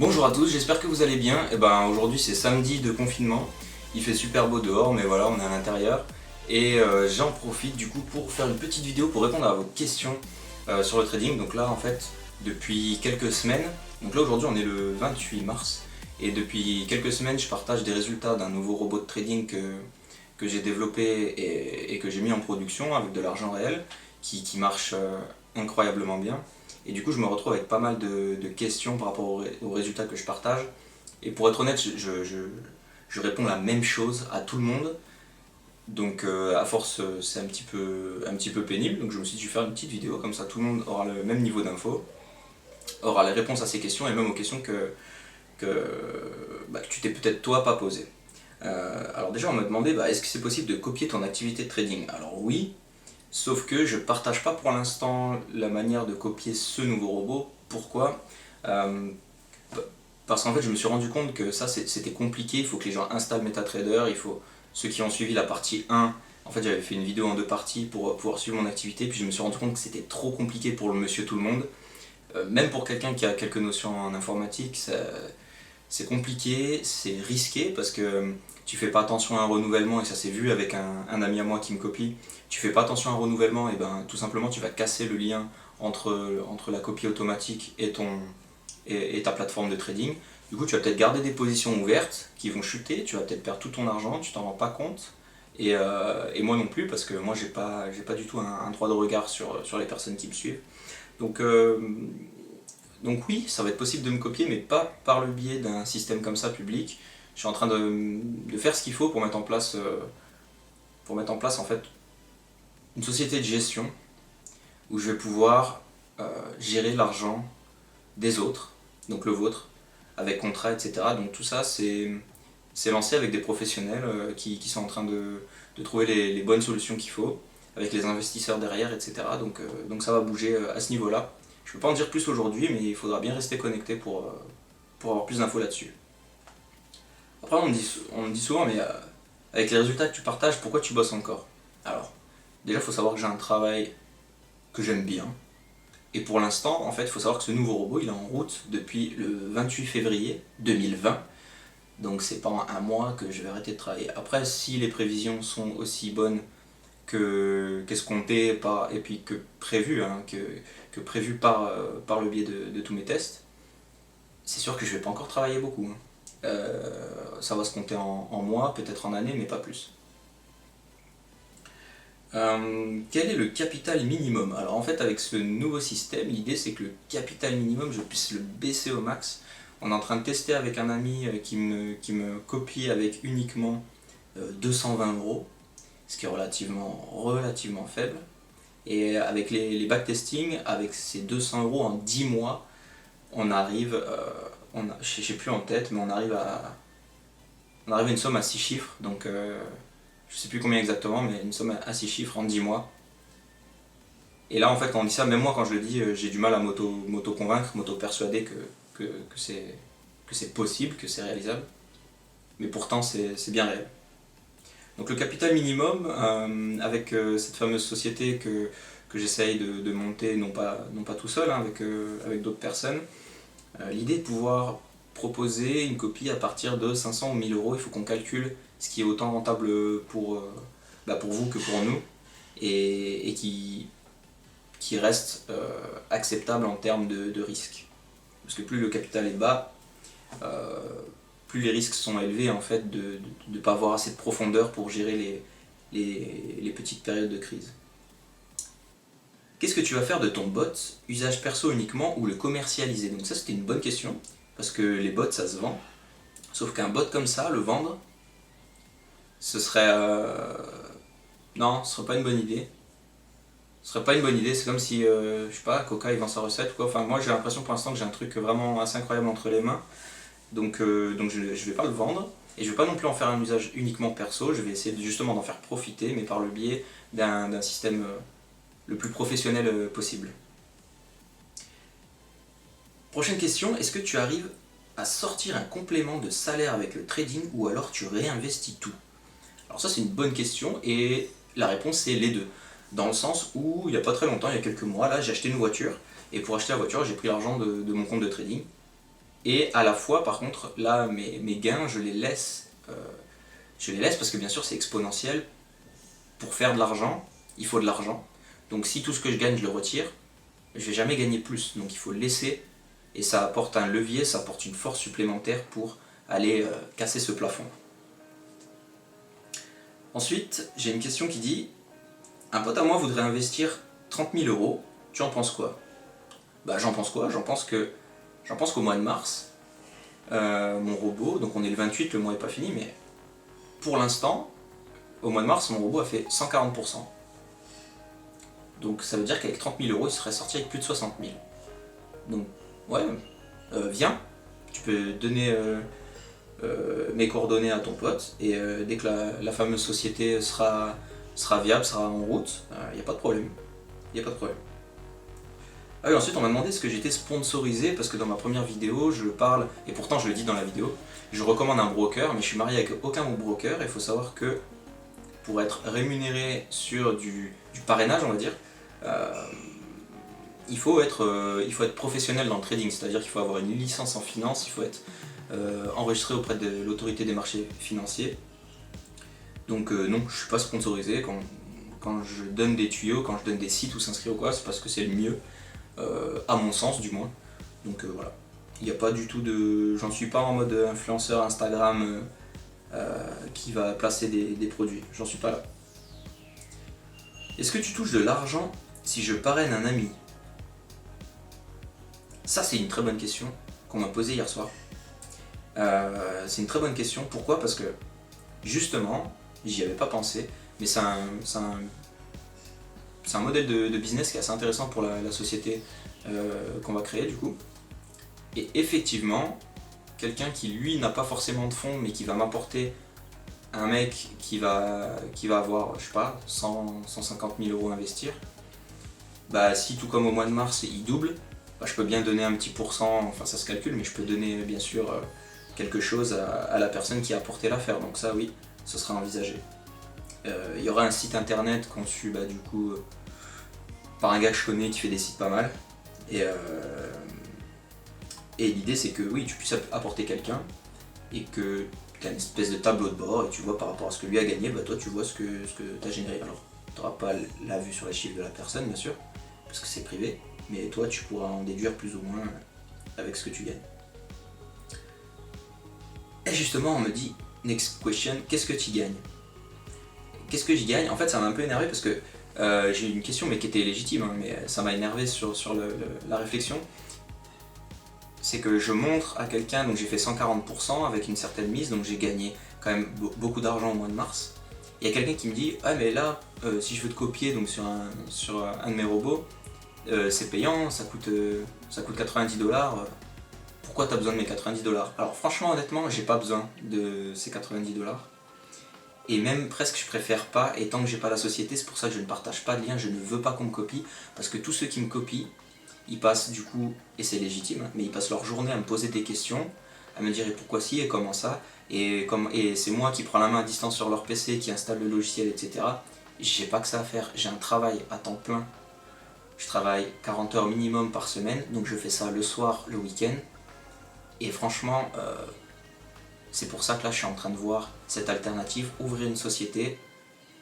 Bonjour à tous, j'espère que vous allez bien. Aujourd'hui c'est samedi de confinement, il fait super beau dehors mais voilà on est à l'intérieur et j'en profite du coup pour faire une petite vidéo pour répondre à vos questions sur le trading. Donc là en fait depuis quelques semaines, donc là aujourd'hui on est le 28 mars et depuis quelques semaines je partage des résultats d'un nouveau robot de trading que j'ai développé et que j'ai mis en production avec de l'argent réel qui marche incroyablement bien. Et du coup, je me retrouve avec pas mal de questions par rapport aux résultats que je partage. Et pour être honnête, je réponds la même chose à tout le monde. Donc à force, c'est un petit peu pénible. Donc je me suis dit, je vais faire une petite vidéo, comme ça tout le monde aura le même niveau d'info, aura les réponses à ces questions et même aux questions que tu t'es peut-être toi pas posées. Alors déjà, on m'a demandé, est-ce que c'est possible de copier ton activité de trading? Alors oui, sauf que je partage pas pour l'instant la manière de copier ce nouveau robot. Pourquoi? Euh, Parce qu'en fait je me suis rendu compte que ça c'était compliqué, il faut que les gens installent MetaTrader, il faut ceux qui ont suivi la partie 1, en fait j'avais fait une vidéo en deux parties pour pouvoir suivre mon activité, puis je me suis rendu compte que c'était trop compliqué pour le monsieur tout le monde. Même pour quelqu'un qui a quelques notions en informatique, c'est compliqué, c'est risqué parce que tu fais pas attention à un renouvellement et ça s'est vu avec un ami à moi qui me copie. Tu fais pas attention à un renouvellement et ben tout simplement tu vas casser le lien entre la copie automatique et ta plateforme de trading. Du coup tu vas peut-être garder des positions ouvertes qui vont chuter, tu vas peut-être perdre tout ton argent, tu t'en rends pas compte. Et moi non plus parce que moi j'ai pas du tout un droit de regard sur les personnes qui me suivent. Donc, euh, donc oui, ça va être possible de me copier, mais pas par le biais d'un système comme ça public. Je suis en train de faire ce qu'il faut pour mettre en place en fait une société de gestion où je vais pouvoir gérer l'argent des autres, donc le vôtre, avec contrat, etc. Donc tout ça, c'est lancé avec des professionnels qui sont en train de trouver les bonnes solutions qu'il faut, avec les investisseurs derrière, etc. Donc ça va bouger à ce niveau-là. Je ne peux pas en dire plus aujourd'hui, mais il faudra bien rester connecté pour avoir plus d'infos là-dessus. Après, on me dit souvent, mais avec les résultats que tu partages, pourquoi tu bosses encore? Alors, déjà, il faut savoir que j'ai un travail que j'aime bien. Et pour l'instant, en fait, il faut savoir que ce nouveau robot, il est en route depuis le 28 février 2020. Donc c'est pendant un mois que je vais arrêter de travailler. Après, si les prévisions sont aussi bonnes qu'escomptées et puis que prévues, que prévu par le biais de tous mes tests, c'est sûr que je vais pas encore travailler beaucoup, hein. Ça va se compter en mois, peut-être en années, mais pas plus. Quel est le capital minimum? Alors en fait avec ce nouveau système, l'idée c'est que le capital minimum je puisse le baisser au max. On est en train de tester avec un ami qui me copie avec uniquement 220 €, ce qui est relativement faible. Et avec les backtesting, avec ces 200 € en 10 mois, on arrive, je sais plus en tête, mais on arrive à une somme à 6 chiffres. Donc je sais plus combien exactement, mais une somme à 6 chiffres en 10 mois. Et là, en fait, quand on dit ça, même moi, quand je le dis, j'ai du mal à m'auto-convaincre, m'auto-persuader que c'est possible, que c'est réalisable. Mais pourtant, c'est bien réel. Donc le capital minimum, avec cette fameuse société que j'essaye de monter, non pas tout seul, hein, avec d'autres personnes, l'idée est de pouvoir proposer une copie à partir de 500 ou 1000 €. Il faut qu'on calcule ce qui est autant rentable pour vous que pour nous et qui reste acceptable en termes de risque. Parce que plus le capital est bas, plus les risques sont élevés en fait de ne pas avoir assez de profondeur pour gérer les petites périodes de crise. Qu'est-ce que tu vas faire de ton bot? Usage perso uniquement ou le commercialiser? Donc ça c'était une bonne question, parce que les bots ça se vend. Sauf qu'un bot comme ça, le vendre, ce serait... Non, ce serait pas une bonne idée. Ce serait pas une bonne idée, c'est comme si, je sais pas, Coca il vend sa recette ou quoi. Enfin moi j'ai l'impression pour l'instant que j'ai un truc vraiment assez incroyable entre les mains. Donc je vais pas le vendre. Et je vais pas non plus en faire un usage uniquement perso, je vais essayer justement d'en faire profiter, mais par le biais d'un système le plus professionnel possible. Prochaine question, est-ce que tu arrives à sortir un complément de salaire avec le trading ou alors tu réinvestis tout? Alors ça c'est une bonne question et la réponse c'est les deux. Dans le sens où il n'y a pas très longtemps, il y a quelques mois, là j'ai acheté une voiture et pour acheter la voiture j'ai pris l'argent de mon compte de trading. Et à la fois, par contre, là, mes gains, je les laisse. Parce que bien sûr, c'est exponentiel. Pour faire de l'argent, il faut de l'argent. Donc si tout ce que je gagne, je le retire, je vais jamais gagner plus. Donc il faut le laisser. Et ça apporte un levier, ça apporte une force supplémentaire pour aller casser ce plafond. Ensuite, j'ai une question qui dit: un pote à moi voudrait investir 30 000 euros, tu en penses quoi? Bah j'en pense quoi? J'en pense qu'au mois de mars, mon robot, donc on est le 28, le mois n'est pas fini, mais pour l'instant, au mois de mars, mon robot a fait 140%. Donc ça veut dire qu'avec 30 000 euros, il serait sorti avec plus de 60 000. Donc ouais, viens, tu peux donner mes coordonnées à ton pote, et dès que la fameuse société sera viable, sera en route, il n'y a pas de problème. Il n'y a pas de problème. Ah oui, ensuite on m'a demandé ce que j'étais sponsorisé, parce que dans ma première vidéo, je parle, et pourtant je le dis dans la vidéo, je recommande un broker, mais je suis marié avec aucun broker, et il faut savoir que pour être rémunéré sur du parrainage, on va dire, il faut être professionnel dans le trading, c'est-à-dire qu'il faut avoir une licence en finance, il faut être enregistré auprès de l'autorité des marchés financiers. Donc non, je ne suis pas sponsorisé. Quand je donne des tuyaux, quand je donne des sites où s'inscrire ou quoi, c'est parce que c'est le mieux, à mon sens du moins. Donc voilà, il n'y a pas du tout de... J'en suis pas en mode influenceur Instagram qui va placer des produits, j'en suis pas là. Est-ce que tu touches de l'argent si je parraine un ami? Ça c'est une très bonne question qu'on m'a posée hier soir. C'est une très bonne question, pourquoi? Parce que justement, j'y avais pas pensé, mais c'est un modèle de business qui est assez intéressant pour la société qu'on va créer du coup. Et effectivement, quelqu'un qui lui n'a pas forcément de fonds, mais qui va m'apporter un mec qui va avoir, je sais pas, 150 000 euros à investir, bah si tout comme au mois de mars il double, bah, je peux bien donner un petit pourcent, enfin ça se calcule, mais je peux donner bien sûr quelque chose à la personne qui a apporté l'affaire, donc ça oui, ce sera envisagé. Il y aura un site internet conçu bah, du coup par un gars que je connais qui fait des sites pas mal, et l'idée c'est que oui, tu puisses apporter quelqu'un et que tu as une espèce de tableau de bord et tu vois par rapport à ce que lui a gagné, bah toi tu vois ce que tu as généré. Alors tu n'auras pas la vue sur les chiffres de la personne bien sûr, parce que c'est privé, mais toi tu pourras en déduire plus ou moins avec ce que tu gagnes. Et justement on me dit, next question, qu'est-ce que tu gagnes? Qu'est-ce que j'y gagne? En fait ça m'a un peu énervé parce que j'ai eu une question mais qui était légitime, hein, mais ça m'a énervé sur la réflexion. C'est que je montre à quelqu'un, donc j'ai fait 140% avec une certaine mise, donc j'ai gagné quand même beaucoup d'argent au mois de mars. Il y a quelqu'un qui me dit: ah mais là, si je veux te copier donc sur un de mes robots, c'est payant, ça coûte 90$, pourquoi tu as besoin de mes 90$? Alors franchement honnêtement, j'ai pas besoin de ces 90$. Et même presque je préfère pas, et tant que j'ai pas la société, c'est pour ça que je ne partage pas de lien, je ne veux pas qu'on me copie, parce que tous ceux qui me copient, ils passent du coup, et c'est légitime, mais ils passent leur journée à me poser des questions, à me dire et pourquoi si et comment ça, et c'est moi qui prends la main à distance sur leur PC, qui installe le logiciel, etc. J'ai pas que ça à faire, j'ai un travail à temps plein, je travaille 40 heures minimum par semaine, donc je fais ça le soir, le week-end, et franchement, c'est pour ça que là je suis en train de voir cette alternative, ouvrir une société,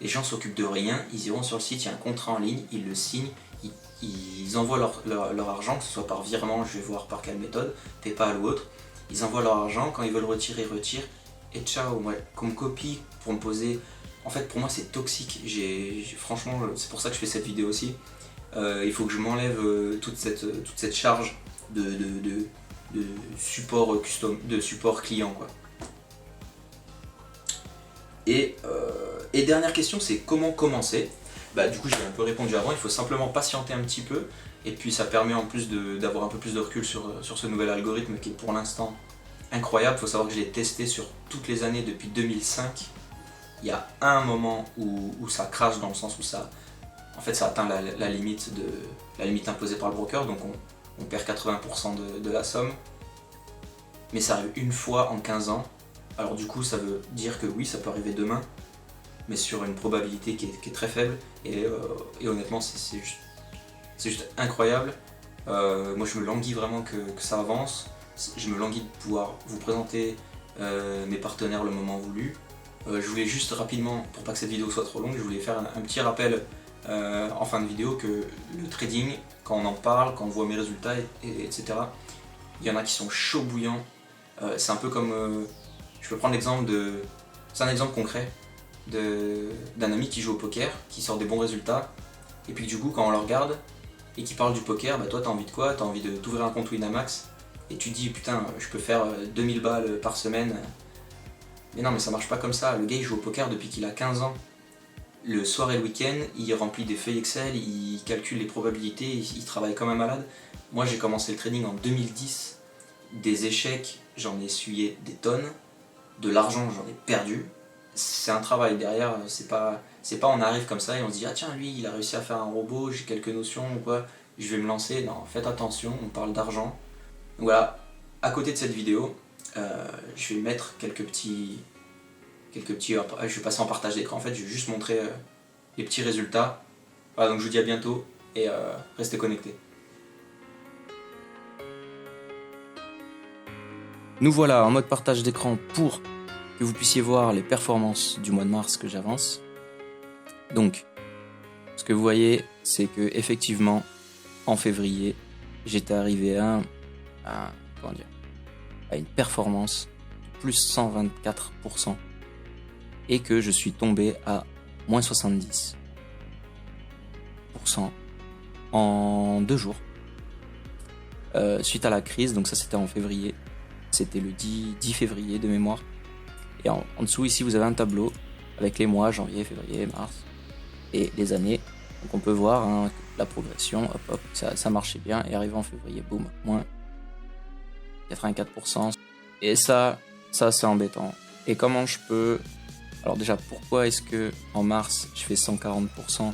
les gens s'occupent de rien, ils iront sur le site, il y a un contrat en ligne, ils le signent, ils envoient leur argent, que ce soit par virement, je vais voir par quelle méthode, PayPal ou autre, ils envoient leur argent, quand ils veulent retirer, ils retirent, et ciao, ouais, qu'on me copie pour me poser... En fait pour moi c'est toxique, franchement c'est pour ça que je fais cette vidéo aussi, il faut que je m'enlève toute cette charge de support custom, de support client quoi. Et dernière question, c'est comment commencer? Bah du coup j'ai un peu répondu avant, il faut simplement patienter un petit peu, et puis ça permet en plus d'avoir un peu plus de recul sur ce nouvel algorithme qui est pour l'instant incroyable. Il faut savoir que je l'ai testé sur toutes les années depuis 2005. Il y a un moment où ça crache, dans le sens où ça atteint la limite imposée par le broker, donc on perd 80% de la somme, mais ça arrive une fois en 15 ans. Alors du coup ça veut dire que oui, ça peut arriver demain, mais sur une probabilité qui est très faible, et honnêtement c'est juste incroyable. Moi je me languis vraiment que ça avance, je me languis de pouvoir vous présenter mes partenaires le moment voulu. Je voulais juste rapidement, pour pas que cette vidéo soit trop longue, je voulais faire un petit rappel en fin de vidéo que le trading, quand on en parle, quand on voit mes résultats, etc., il y en a qui sont chauds bouillants. C'est un peu comme, je peux prendre l'exemple de, c'est un exemple concret d'un ami qui joue au poker, qui sort des bons résultats, et puis du coup quand on le regarde et qui parle du poker, bah toi t'as envie de quoi? T'as envie de t'ouvrir un compte Winamax, et tu te dis putain je peux faire 2000 balles par semaine. Mais non, mais ça marche pas comme ça. Le gars il joue au poker depuis qu'il a 15 ans. Le soir et le week-end, il remplit des feuilles Excel, il calcule les probabilités, il travaille comme un malade. Moi j'ai commencé le trading en 2010. Des échecs, j'en ai essuyé des tonnes. De l'argent, j'en ai perdu. C'est un travail derrière, c'est pas on arrive comme ça et on se dit ah tiens lui il a réussi à faire un robot, j'ai quelques notions ou quoi, je vais me lancer. Non, faites attention, on parle d'argent. Donc voilà, à côté de cette vidéo, je vais mettre je vais passer en partage d'écran en fait, je vais juste montrer les petits résultats. Voilà, donc je vous dis à bientôt et restez connectés. Nous voilà en mode partage d'écran pour que vous puissiez voir les performances du mois de mars que j'avance. Donc, ce que vous voyez, c'est que effectivement, en février, j'étais arrivé à une performance de plus 124% et que je suis tombé à moins 70% en 2 jours. Suite à la crise, donc ça c'était en février, c'était le 10 février de mémoire. Et en dessous ici vous avez un tableau avec les mois, janvier, février, mars et les années. Donc on peut voir hein, la progression, hop hop, ça marchait bien et arrivé en février, boum, moins 84%. Et ça c'est embêtant. Et comment je peux... Alors déjà pourquoi est-ce que en mars je fais 140%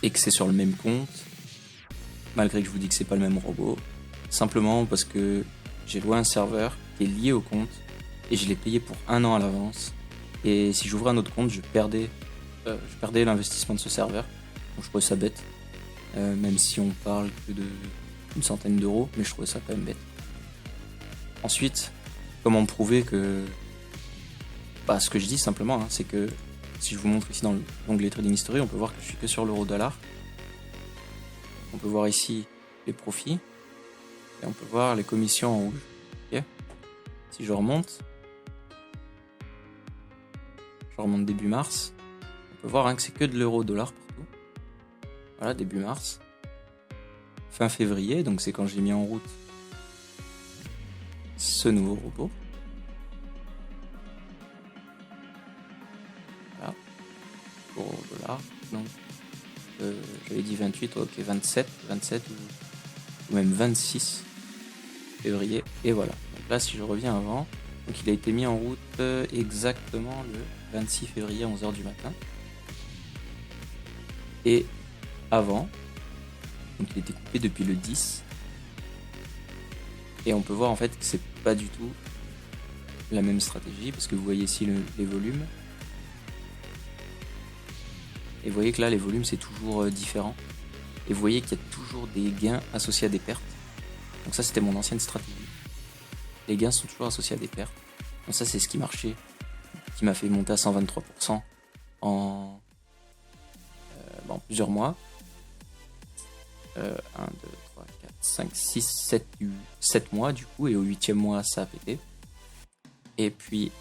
et que c'est sur le même compte, malgré que je vous dis que c'est pas le même robot? Simplement parce que j'ai loué un serveur qui est lié au compte et je l'ai payé pour 1 an à l'avance. Et si j'ouvrais un autre compte, je perdais l'investissement de ce serveur. Donc je trouvais ça bête, même si on parle que d'une centaine d'euros, mais je trouvais ça quand même bête. Ensuite, comment prouver que... Bah, ce que je dis simplement, hein, c'est que si je vous montre ici dans l'onglet Trading History, on peut voir que je suis que sur l'euro-dollar. On peut voir ici les profits et on peut voir les commissions en rouge. Okay. Si je remonte début mars, on peut voir hein, que c'est que de l'euro-dollar partout. Voilà, début mars. Fin février, donc c'est quand j'ai mis en route ce nouveau robot. Voilà, euro-dollar. Donc, j'avais dit 28, ok, 27 ou même 26 février. Et voilà. Donc là, si je reviens avant, donc il a été mis en route exactement le 26 février à 11h du matin. Et avant, donc il était coupé depuis le 10. Et on peut voir en fait que c'est pas du tout la même stratégie, parce que vous voyez ici les volumes. Et vous voyez que là les volumes c'est toujours différent. Et vous voyez qu'il y a toujours des gains associés à des pertes. Donc ça c'était mon ancienne stratégie. Les gains sont toujours associés à des pertes. Donc ça c'est ce qui marchait, qui m'a fait monter à 123% en plusieurs mois. 1, 2, 3, 4, 5, 6, 7 mois du coup, et au 8e mois ça a pété. Et puis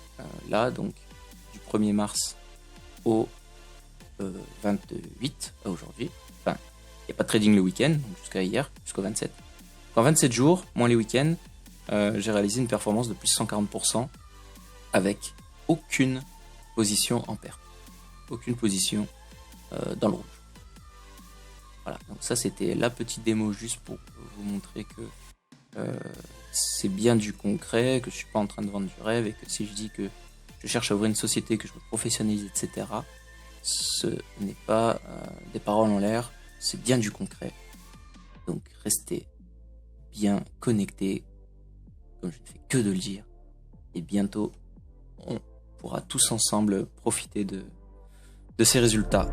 là donc du 1er mars au 28 à aujourd'hui, enfin il n'y a pas de trading le week-end, donc jusqu'à hier, jusqu'au 27. En 27 jours, moins les week-ends, j'ai réalisé une performance de plus 140% avec aucune position en perte, aucune position dans le rouge. Voilà, donc ça c'était la petite démo juste pour vous montrer que c'est bien du concret, que je suis pas en train de vendre du rêve et que si je dis que je cherche à ouvrir une société, que je me professionnalise, etc., ce n'est pas des paroles en l'air, c'est bien du concret. Donc restez bien connectés, comme je ne fais que de le dire, et bientôt on pourra tous ensemble profiter de ces résultats.